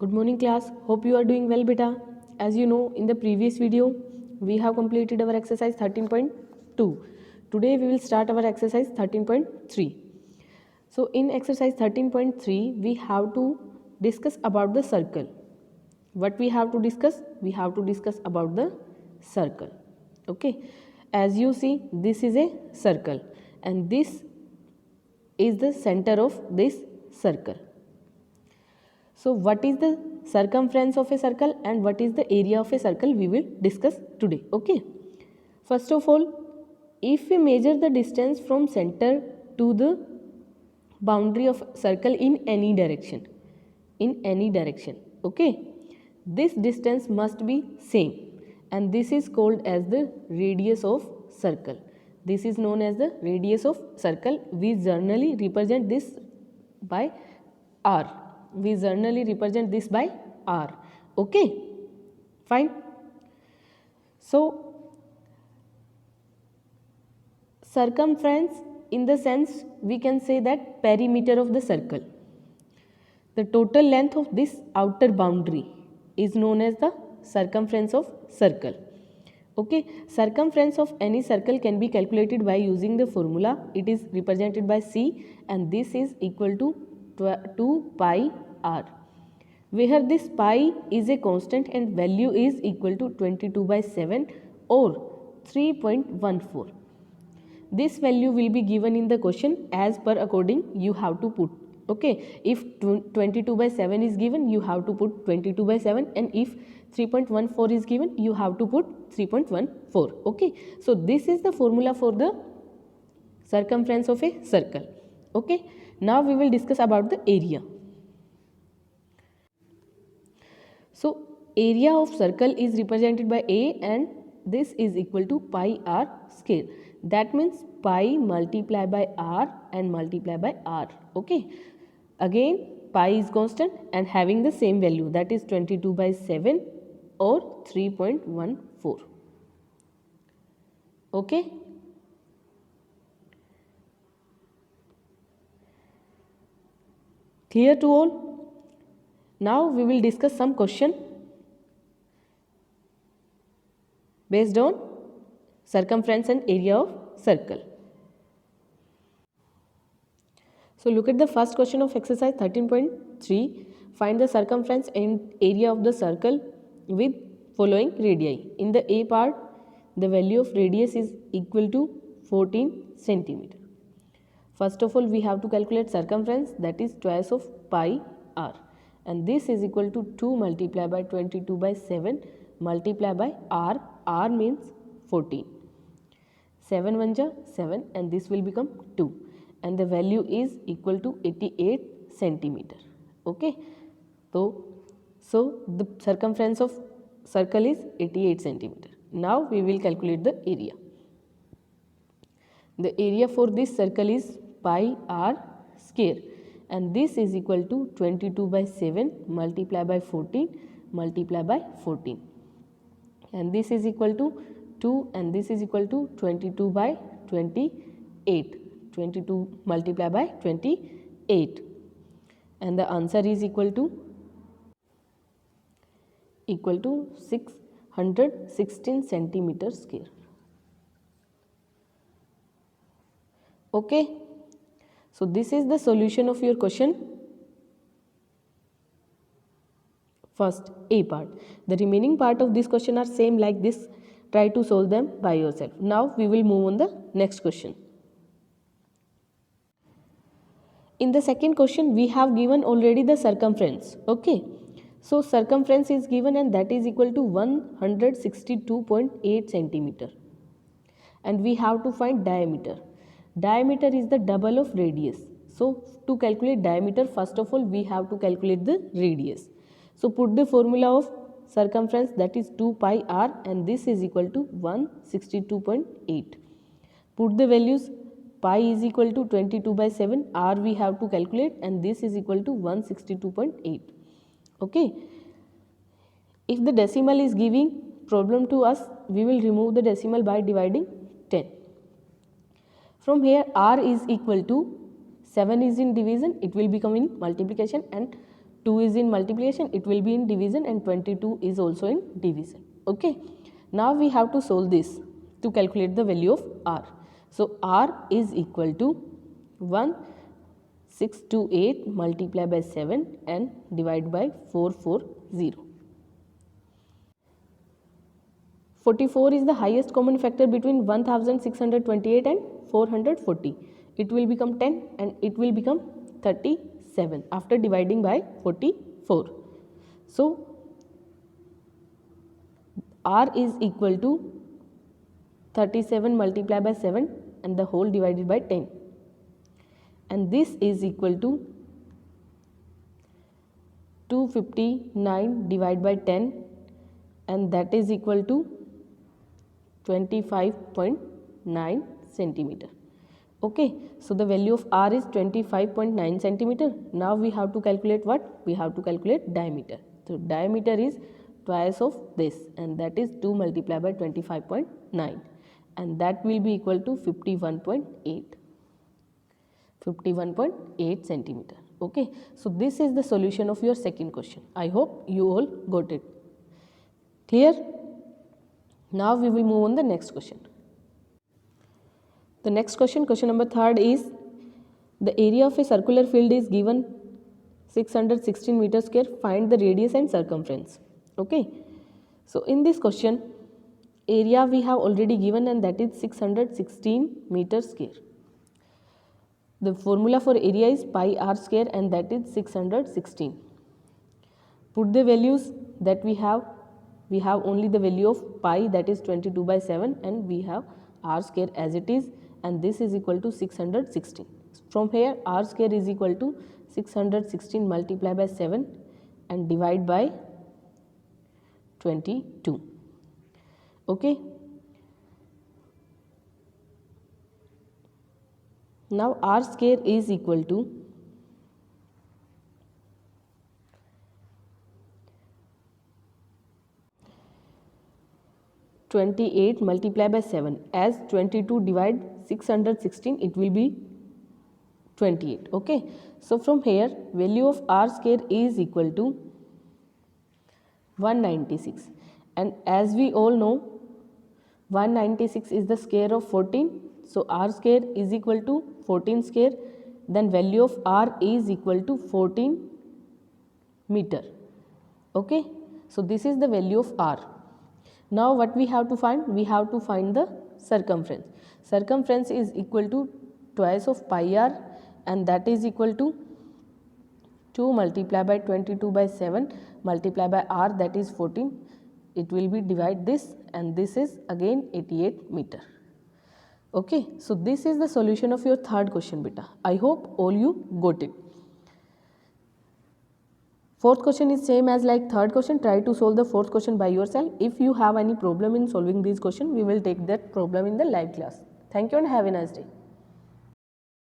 Good morning class. Hope you are doing well beta. As you know, in the previous video we have completed our exercise 13.2. Today we will start our exercise 13.3. So in exercise 13.3 we have to discuss about the circle. What we have to discuss? We have to discuss about the circle. Okay. As you see, this is a circle and this is the center of this circle. So what is the circumference of a circle and what is the area of a circle we will discuss today. Okay. First of all, if we measure the distance from center to the boundary of circle in any direction, okay, this distance must be same and this is called as the radius of circle. This is known as the radius of circle. We generally represent this by r. We generally represent this by r. Okay, fine. So circumference, in the sense we can say that perimeter of the circle. The total length of this outer boundary is known as the circumference of circle. Okay, circumference of any circle can be calculated by using the formula. It is represented by C and this is equal to 2 pi r, where this pi is a constant and value is equal to 22 by 7 or 3.14. This value will be given in the question as per according you have to put. Okay, if 22 by 7 is given, you have to put 22 by 7 and if 3.14 is given, you have to put 3.14. Okay, so this is the formula for the circumference of a circle. Okay, now we will discuss about the area. So area of circle is represented by A and this is equal to pi r square. That means pi multiply by r and multiply by r. Okay, again pi is constant and having the same value, that is 22 by 7 or 3.14. Okay. Clear to all? Now we will discuss some question based on circumference and area of circle. So look at the first question of exercise 13.3. Find the circumference and area of the circle with following radii. In the A part, the value of radius is equal to 14 centimeter. First of all, we have to calculate circumference, that is twice of pi r, and this is equal to 2 multiplied by 22 by 7 multiplied by r. R means 14. 7 1 ja 7 and this will become 2 and the value is equal to 88 centimeter. Okay, so the circumference of circle is 88 centimeter. Now we will calculate the area. The area for this circle is pi r square and this is equal to 22 by 7 multiplied by 14 multiplied by 14 and this is equal to 2 and this is equal to 22 by 28. 22 multiplied by 28 and the answer is equal to 616 centimeter square. Okay, so this is the solution of your question. First A part. The remaining part of this question are same like this. Try to solve them by yourself. Now we will move on the next question. In the second question we have given already the circumference. Okay, so circumference is given and that is equal to 162.8 centimeter and we have to find diameter. Diameter is the double of radius. So to calculate diameter, first of all we have to calculate the radius. So put the formula of circumference, that is 2 pi r and this is equal to 162.8. Put the values. Pi is equal to 22 by 7, r we have to calculate and this is equal to 162.8. Okay. If the decimal is giving problem to us, we will remove the decimal by dividing 10. From here r is equal to 7 is in division, it will become in multiplication and 2 is in multiplication, it will be in division, and 22 is also in division. Okay. Now we have to solve this to calculate the value of r. So r is equal to 1628 multiply by 7 and divide by 440. 44 is the highest common factor between 1628 and 440. It will become 10 and it will become 37 after dividing by 44. So r is equal to 37 multiplied by 7 and the whole divided by 10, and this is equal to 259 divided by 10, and that is equal to 25.9 centimeter. Okay, so the value of r is 25.9 centimeter. Now we have to calculate what? We have to calculate diameter. So diameter is twice of this, and that is 2 multiplied by 25.9, and that will be equal to 51.8 centimeter. Okay, so this is the solution of your second question. I hope you all got it. Clear? Now we will move on the next question. The next question, question number 3 is, the area of a circular field is given 616 meter square. Find the radius and circumference. Okay, so in this question, area we have already given, and that is 616 meter square. The formula for area is pi r square, and that is 616. Put the values that we have. We have only the value of pi, that is 22 by 7, and we have r square as it is, and this is equal to 616. From here, r square is equal to 616 multiplied by 7 and divide by 22. Okay. Now r square is equal to 28 multiplied by 7. As 22 divide 616, it will be 28. Okay, so from here, value of r square is equal to 196, and as we all know, 196 is the square of 14. So r square is equal to 14 square. Then value of r is equal to 14 meter. Okay, so this is the value of r. Now what we have to find? We have to find the circumference. Circumference is equal to twice of pi r, and that is equal to 2 multiplied by 22 by 7 multiplied by r, that is 14. It will be divide this, and this is again 88 meter. Okay, so this is the solution of your third question, beta. I hope all you got it. Fourth question is same as like third question. Try to solve the fourth question by yourself. If you have any problem in solving this question, we will take that problem in the live class. Thank you and have a nice day.